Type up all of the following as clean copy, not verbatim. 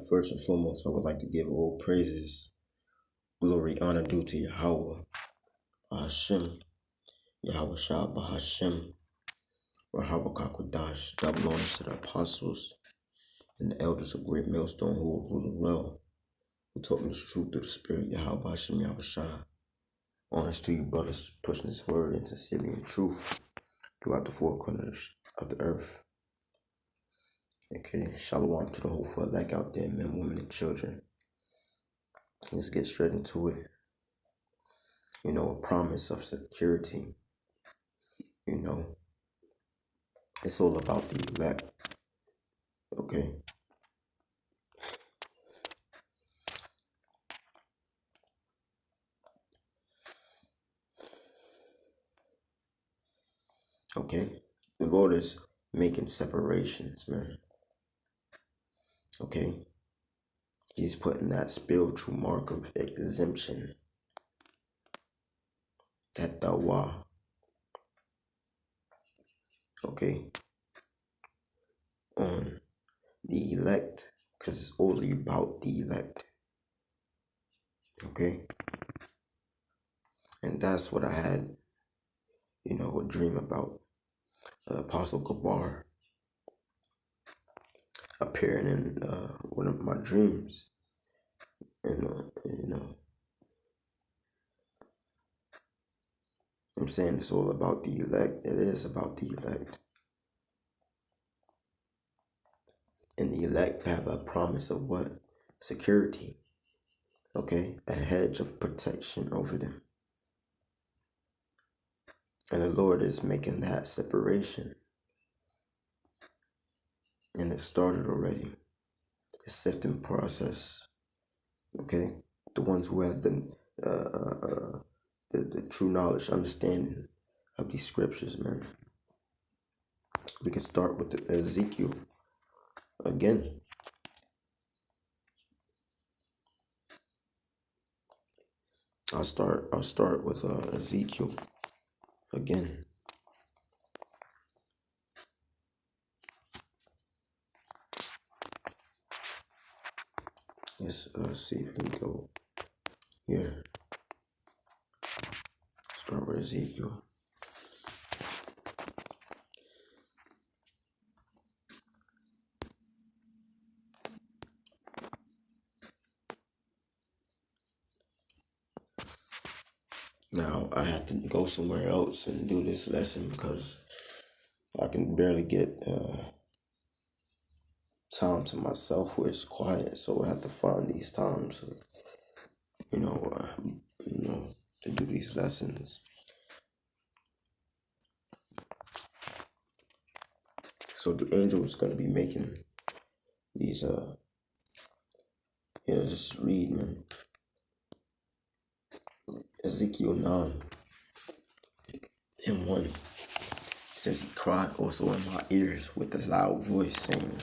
First and foremost, I would like to give all praises, glory, honor due to Yahweh, Hashem, Yahweh Shah, Bahashem, Rahaba Kakodash. God belongs to the apostles and the elders of Great Millstone who will rule well, who taught me this truth through the Spirit, Yahweh Hashem, Yahweh Shah. Honors to you, brothers, pushing this word into sincerity and truth throughout the four corners of the earth. Okay, shalom to the hopeful elect out there, men, women, and children. Let's get straight into it. A promise of security. It's all about the elect. Okay. Okay. The Lord is making separations, man. Okay. He's putting that spiritual mark of exemption. That dawa. Okay. On the elect. Because it's only about the elect. Okay. And that's what I had, a dream about. Apostle Gabar appearing in one of my dreams. I'm saying it's all about the elect. It is about the elect. And the elect have a promise of what? Security. Okay? A hedge of protection over them. And the Lord is making that separation. And it started already. The sifting process. Okay? The ones who have the true knowledge, understanding of these scriptures, man. We can start with the Ezekiel again. I'll start with Ezekiel again. Let's see if we can go here. Start with Ezekiel. Now, I have to go somewhere else and do this lesson because I can barely get time to myself where it's quiet. So I have to find these times, to do these lessons. So the angel is going to be making these, just read, man. Ezekiel 9 and 1 says, he cried also in my ears with a loud voice, saying,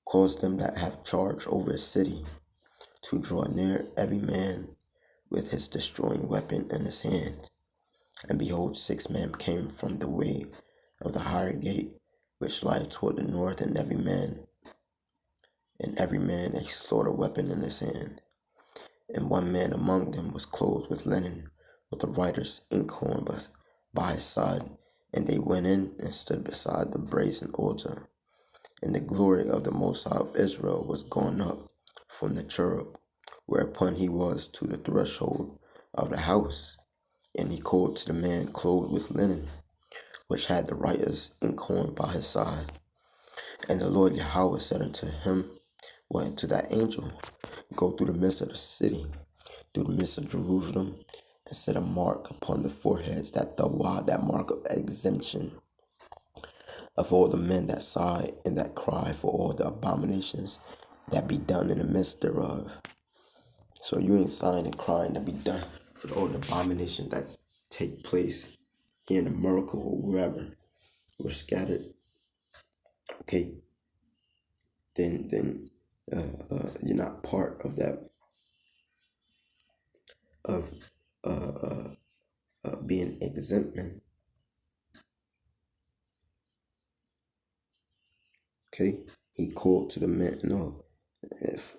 cause them that have charge over a city to draw near, every man with his destroying weapon in his hand. And behold, 6 men came from the way of the higher gate, which lieth toward the north, and every man a slaughter weapon in his hand. And one man among them was clothed with linen, with the writer's inkhorn by his side. And they went in and stood beside the brazen altar. And the glory of the Most High of Israel was gone up from the cherub, whereupon he was to the threshold of the house. And he called to the man clothed with linen, which had the writer's inkhorn by his side. And the Lord Yahweh said unto him, to that angel, go through the midst of the city, through the midst of Jerusalem, and set a mark upon the foreheads, that mark of exemption, of all the men that sigh and that cry for all the abominations that be done in the midst thereof. So you ain't sighing and crying that be done for all the abominations that take place here in America or wherever we're scattered. Okay, then you're not part of that, of being exempt, man. Okay, he called to the men. No, If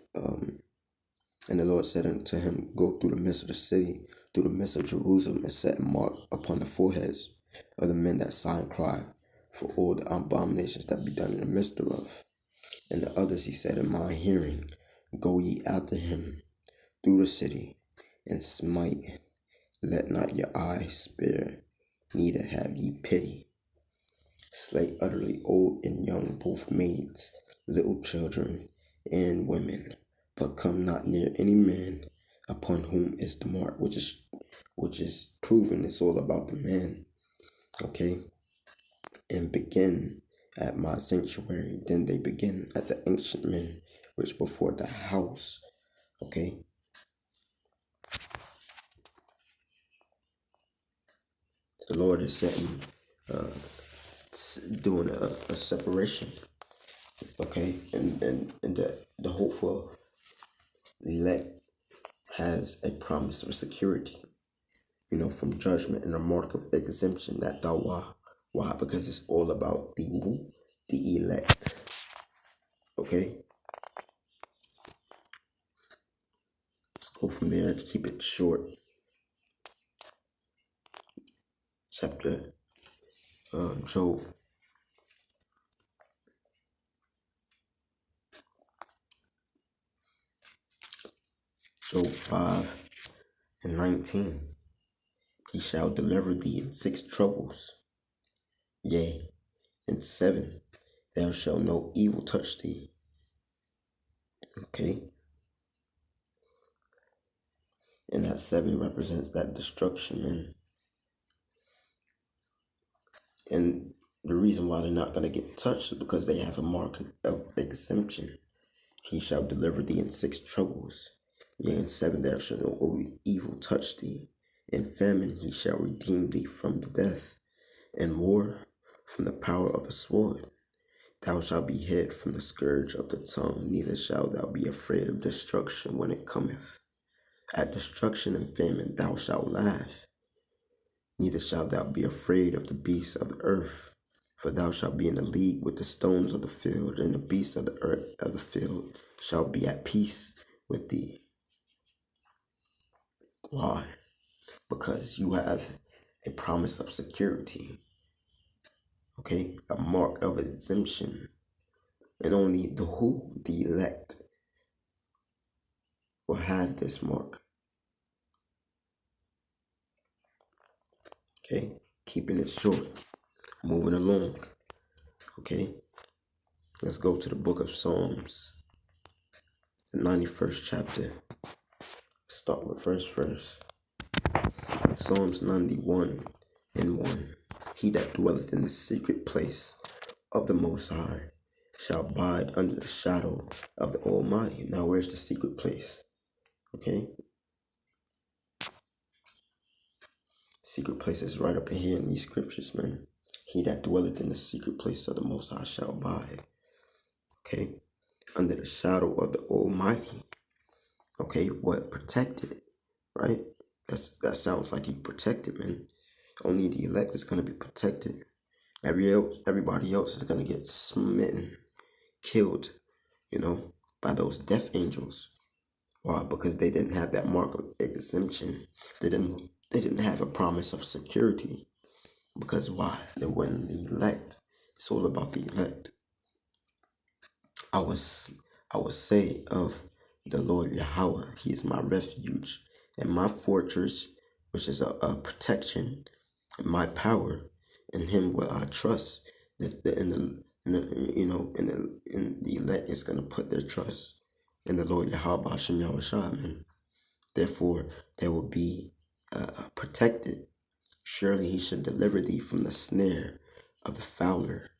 And the Lord said unto him, Go through the midst of the city, through the midst of Jerusalem, and set a mark upon the foreheads of the men that sigh and cry for all the abominations that be done in the midst thereof. And the others he said in my hearing, Go ye after him through the city, and smite. Let not your eye spare, neither have ye pity. Slay utterly old and young, both maids, little children, and women, but come not near any man upon whom is the mark, which is proven. It's all about the man, okay? And begin at my sanctuary. Then they begin at the ancient men, which before the house, okay? The Lord is setting, doing a separation, okay? And the hopeful elect has a promise of security, from judgment, and a mark of exemption that thou art. Why? Because it's all about the elect. Okay? Let's go from there to keep it short. Chapter Job. Job 5:19. He shall deliver thee in 6 troubles. Yea, in 7 thou shalt no evil touch thee. Okay? And that 7 represents that destruction, man. And the reason why they're not going to get touched is because they have a mark of exemption. He shall deliver thee in 6 troubles. Yea, in 7 thou shalt no evil touch thee. In famine he shall redeem thee from the death, and war from the power of the sword. Thou shalt be hid from the scourge of the tongue, neither shalt thou be afraid of destruction when it cometh. At destruction and famine thou shalt laugh, neither shalt thou be afraid of the beasts of the earth. For thou shalt be in the league with the stones of the field, and the beasts of the earth of the field shall be at peace with thee. Why? Because you have a promise of security, okay? A mark of exemption. And only the elect, will have this mark. Okay? Keeping it short. Moving along. Okay? Let's go to the book of Psalms, the 91st chapter. Start with first verse. Psalms 91:1. He that dwelleth in the secret place of the Most High shall abide under the shadow of the Almighty. Now, where's the secret place? Okay? Secret place is right up in here in these scriptures, man. He that dwelleth in the secret place of the Most High shall abide. Okay? Under the shadow of the Almighty. Okay? What? Protected. Right? That sounds like you protected, man. Only the elect is going to be protected. Everybody else is going to get smitten, killed, by those death angels. Why? Because they didn't have that mark of exemption. They didn't have a promise of security. Because why? They weren't the elect. It's all about the elect. I will say of the Lord Yahweh, He is my refuge and my fortress, which is a protection, and my power. In Him will I trust. The elect is gonna put their trust in the Lord Yahweh Hashem Yahushua, man. Therefore, they will be protected. Surely He should deliver thee from the snare of the fowler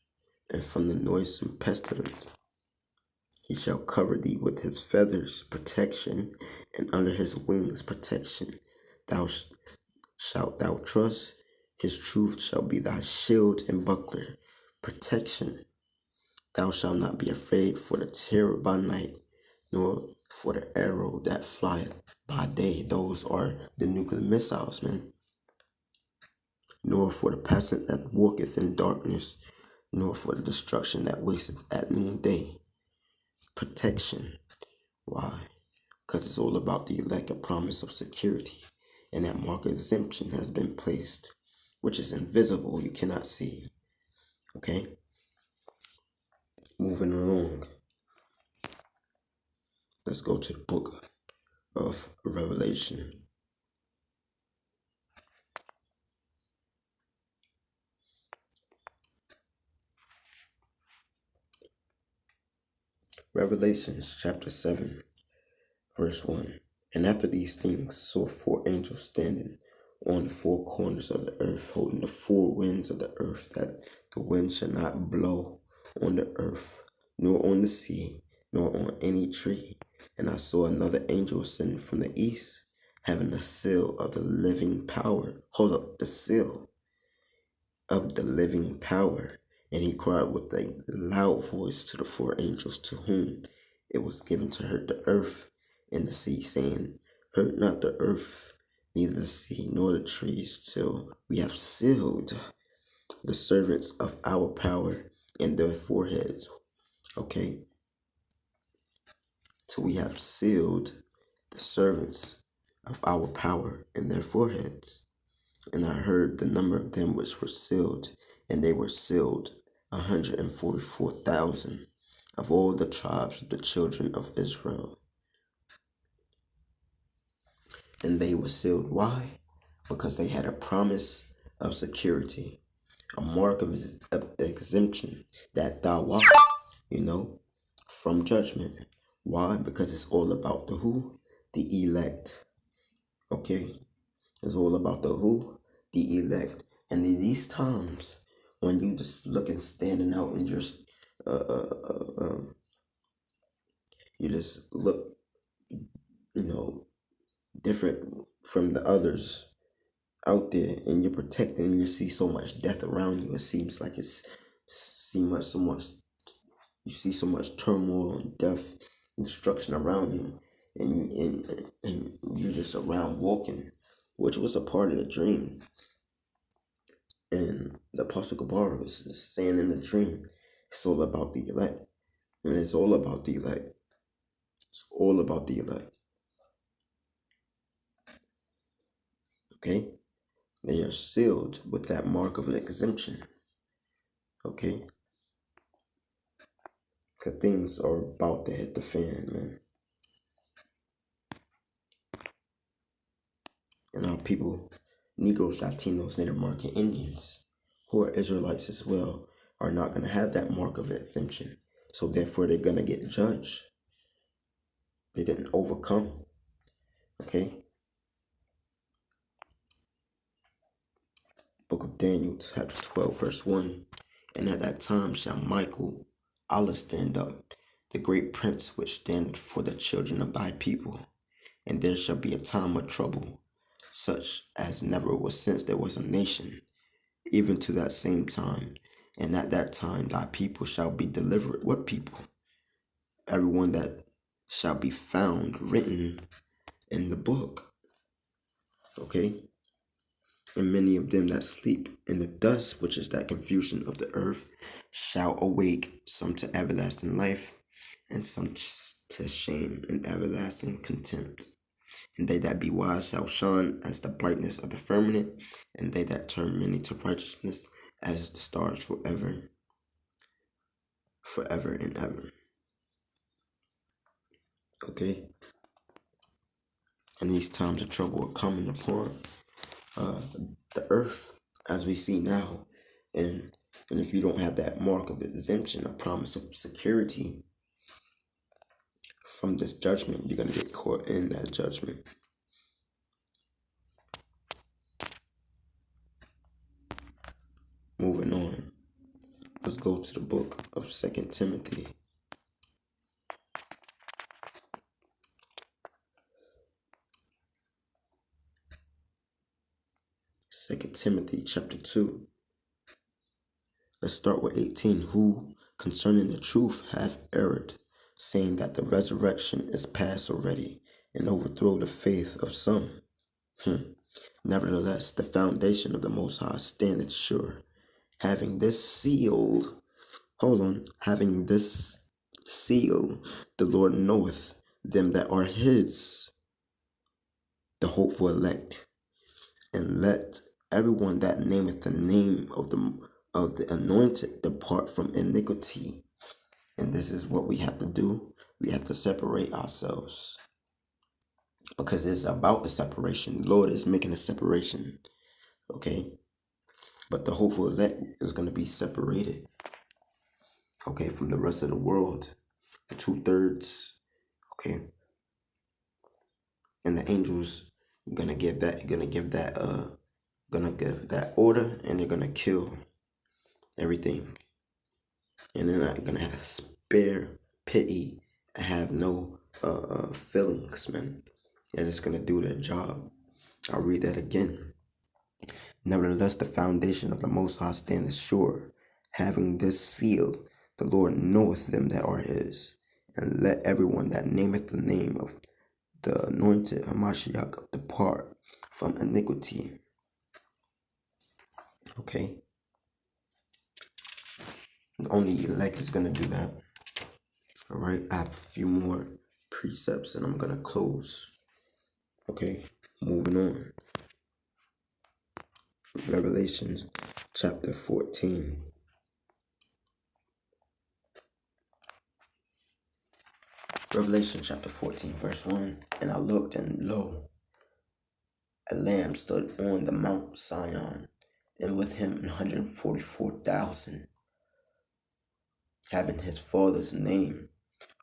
and from the noisome pestilence. He shall cover thee with His feathers, protection, and under His wings, protection. Shalt thou trust. His truth shall be thy shield and buckler, protection. Thou shalt not be afraid for the terror by night, nor for the arrow that flieth by day. Those are the nuclear missiles, man. Nor for the pestilence that walketh in darkness, nor for the destruction that wasteth at noonday. Protection. Why? Because it's all about the elect, a promise of security. And that mark of exemption has been placed, which is invisible, you cannot see. Okay? Moving along. Let's go to the book of Revelation. Revelations chapter 7, verse 1. And after these things saw four angels standing on the four corners of the earth, holding the four winds of the earth, that the wind should not blow on the earth, nor on the sea, nor on any tree. And I saw another angel ascending from the east, having the seal of the living power. Hold up, the seal of the living power. And he cried with a loud voice to the four angels to whom it was given to hurt the earth and the sea, saying, Hurt not the earth, neither the sea, nor the trees, till we have sealed the servants of our power in their foreheads. Okay? Till we have sealed the servants of our power in their foreheads. And I heard the number of them which were sealed, and they were sealed 144,000 of all the tribes of the children of Israel. And they were sealed. Why? Because they had a promise of security, a mark of exemption, that thou art, from judgment. Why? Because it's all about the who? The elect. Okay? It's all about the who? The elect. And in these times, when you just looking standing out and just you just look, different from the others out there, and you're protecting, and you see so much death around you. It seems like you see so much turmoil and death and destruction around you, and you're just around walking, which was a part of the dream. And the Apostle Gabar was saying in the dream, it's all about the elect. And it's all about the elect. It's all about the elect. Okay? They are sealed with that mark of an exemption. Okay? Because things are about to hit the fan, man. And our people, Negroes, Latinos, Native American Indians, who are Israelites as well, are not going to have that mark of exemption. So therefore, they're going to get judged. They didn't overcome. Okay? Book of Daniel, chapter 12, verse 1. And at that time shall Michael, Allah stand up, the great prince which standeth for the children of thy people. And there shall be a time of trouble, such as never was since there was a nation, even to that same time. And at that time thy people shall be delivered. What people? Everyone that shall be found written in the book. Okay? And many of them that sleep in the dust, which is that confusion of the earth, shall awake, some to everlasting life, and some to shame and everlasting contempt. And they that be wise shall shine as the brightness of the firmament, and they that turn many to righteousness as the stars forever and ever. Okay? And these times of trouble are coming upon the earth as we see now. And if you don't have that mark of exemption, a promise of security from this judgment, you're going to get caught in that judgment. Moving on. Let's go to the book of 2 Timothy. 2 Timothy chapter 2. Let's start with 18. Who concerning the truth hath erred, saying that the resurrection is past already, and overthrow the faith of some. Nevertheless, the foundation of the Most High standeth sure, having this seal, the Lord knoweth them that are his, the hopeful elect, and let everyone that nameth the name of the anointed depart from iniquity. And this is what we have to do. We have to separate ourselves, because it's about the separation. The Lord is making a separation, okay? But the hopeful elect is going to be separated, okay, from the rest of the world, the 2/3, okay? And the angels gonna give that order, and they're gonna kill everything, and they're not gonna have spare pity and have no feelings, man. They're just gonna do their job. I'll read that again. Nevertheless, the foundation of the Most High standeth sure, having this seal: the Lord knoweth them that are his. And let everyone that nameth the name of the anointed Hamashiach depart from iniquity. Okay? Only elect is going to do that. Alright, I have a few more precepts and I'm going to close. Okay, moving on. Revelation chapter 14. Revelation chapter 14, verse 1. And I looked, and lo, a lamb stood on the Mount Sion, and with him 144,000, having his father's name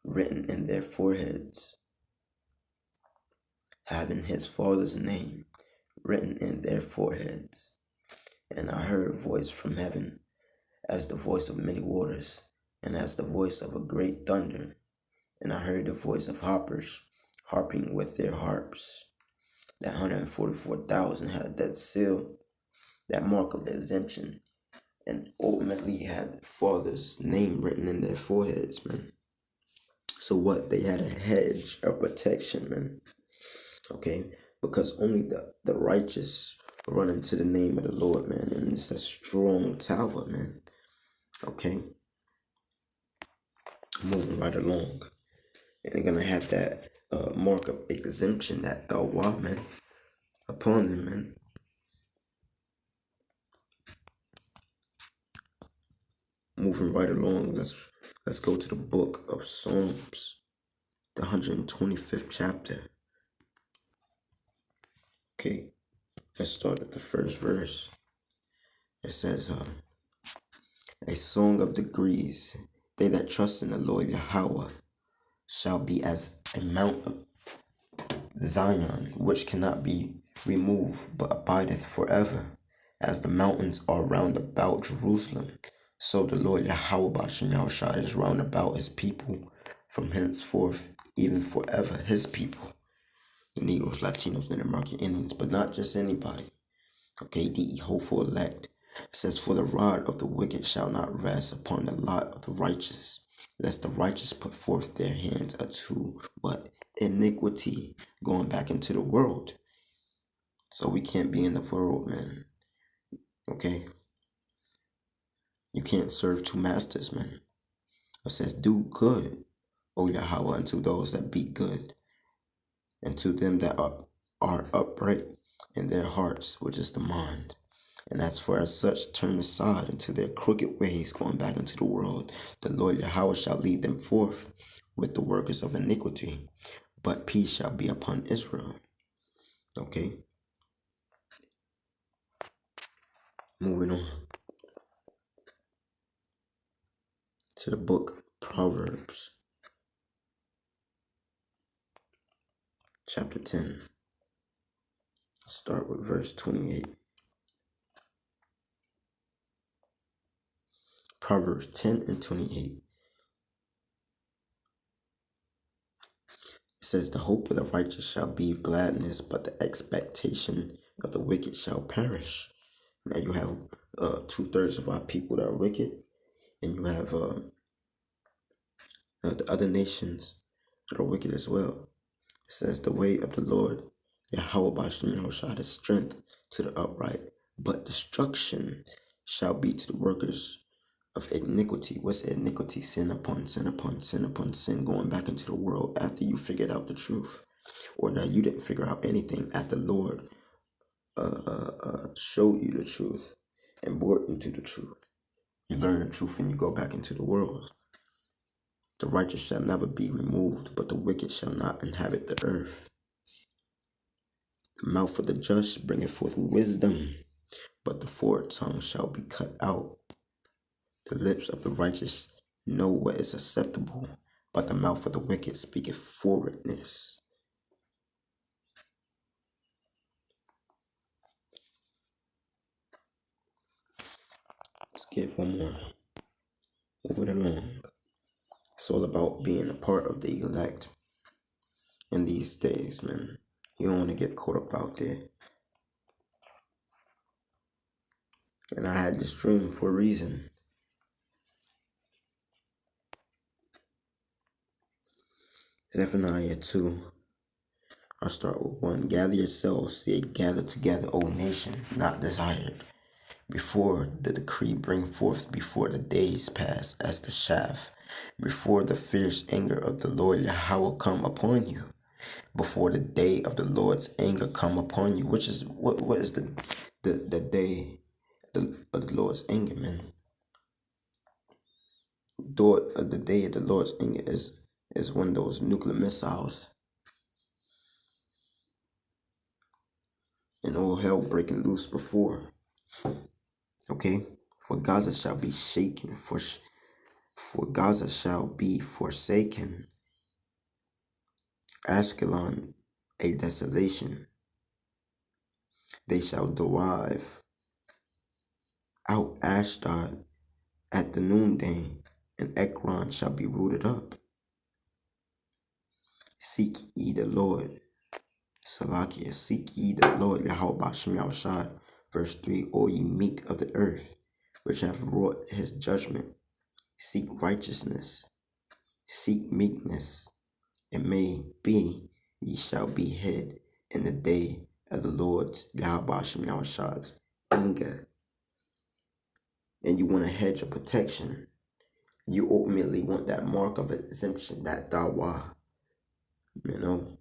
written in their foreheads. Having his father's name written in their foreheads. And I heard a voice from heaven, as the voice of many waters, and as the voice of a great thunder. And I heard the voice of harpers, harping with their harps. That 144,000 had that seal, that mark of the exemption, and ultimately had Father's name written in their foreheads, man. So what? They had a hedge of protection, man. Okay? Because only the righteous run into the name of the Lord, man. And it's a strong tower, man. Okay? Moving right along. And they're going to have that mark of exemption, that tawah, man, upon them, man. Moving right along, let's go to the book of Psalms, the 125th chapter. Okay, let's start at the first verse. It says, a song of degrees. They that trust in the Lord Yahweh shall be as a mount of Zion, which cannot be removed, but abideth forever. As the mountains are round about Jerusalem, so the Lord Yahweh Bashem Yahushua is round about his people from henceforth, even forever, his people. The Negroes, Latinos, and American Indians, but not just anybody. Okay, the hopeful elect. It says, for the rod of the wicked shall not rest upon the lot of the righteous, lest the righteous put forth their hands unto what? Iniquity, going back into the world. So we can't be in the world, man. Okay? You can't serve two masters, man. It says, do good, O Yahweh, unto those that be good, and to them that are upright in their hearts, which is the mind. And as for as such, turn aside into their crooked ways, going back into the world. The Lord Yahweh shall lead them forth with the workers of iniquity, but peace shall be upon Israel. Okay? Moving on to the book of Proverbs, chapter 10. Start with verse 28. Proverbs 10 and 28. It says, the hope of the righteous shall be gladness, but the expectation of the wicked shall perish. Now you have 2/3 of our people that are wicked, and you have the other nations that are wicked as well. It says, the way of the Lord, Yahweh Bashem Yahushua, is strength to the upright, but destruction shall be to the workers of iniquity. What's iniquity? Sin upon sin upon sin upon sin, going back into the world after you figured out the truth, or that you didn't figure out anything after the Lord showed you the truth and brought you to the truth. You learn the truth and you go back into the world. The righteous shall never be removed, but the wicked shall not inhabit the earth. The mouth of the just bringeth forth wisdom, but the forward tongue shall be cut out. The lips of the righteous know what is acceptable, but the mouth of the wicked speaketh forwardness. Let's get one more. Move it along. It's all about being a part of the elect in these days, man. You don't want to get caught up out there. And I had this dream for a reason. Zephaniah 2. I'll start with 1. Gather yourselves, yea, gather together, O nation, not desired. Before the decree bring forth, before the days pass as the shaft, before the fierce anger of the Lord Yahweh come upon you, before the day of the Lord's anger come upon you. Which is what is the day of the Lord's anger, man? The day of the Lord's anger is when those nuclear missiles and all hell breaking loose before. Okay, for Gaza shall be shaken, for Gaza shall be forsaken, Ashkelon a desolation. They shall drive out Ashdod at the noonday, and Ekron shall be rooted up. Seek ye the Lord, Salakia, seek ye the Lord, Yahweh Ba'ashem Yahushua. Verse 3, O ye meek of the earth, which have wrought his judgment, seek righteousness, seek meekness, and may be ye shall be hid in the day of the Lord's Yahweh Ba'ashem Yahushua's anger. And you want a hedge of protection. You ultimately want that mark of exemption, that dawa, you know.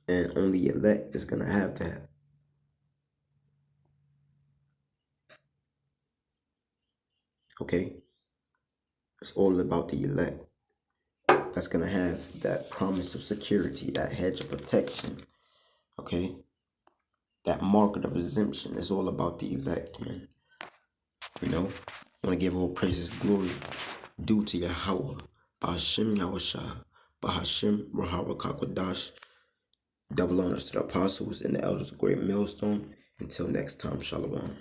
And only elect is going to have that. Okay? It's all about the elect. That's going to have that promise of security, that hedge of protection. Okay? That market of exemption is all about the elect, man. You know? I want to give all praises, glory due to Yahweh. Ba'ashem Yahushua. Ba'ashem Rahara Kakwadash. Double honors to the apostles and the elders of Great Millstone. Until next time, Shalom.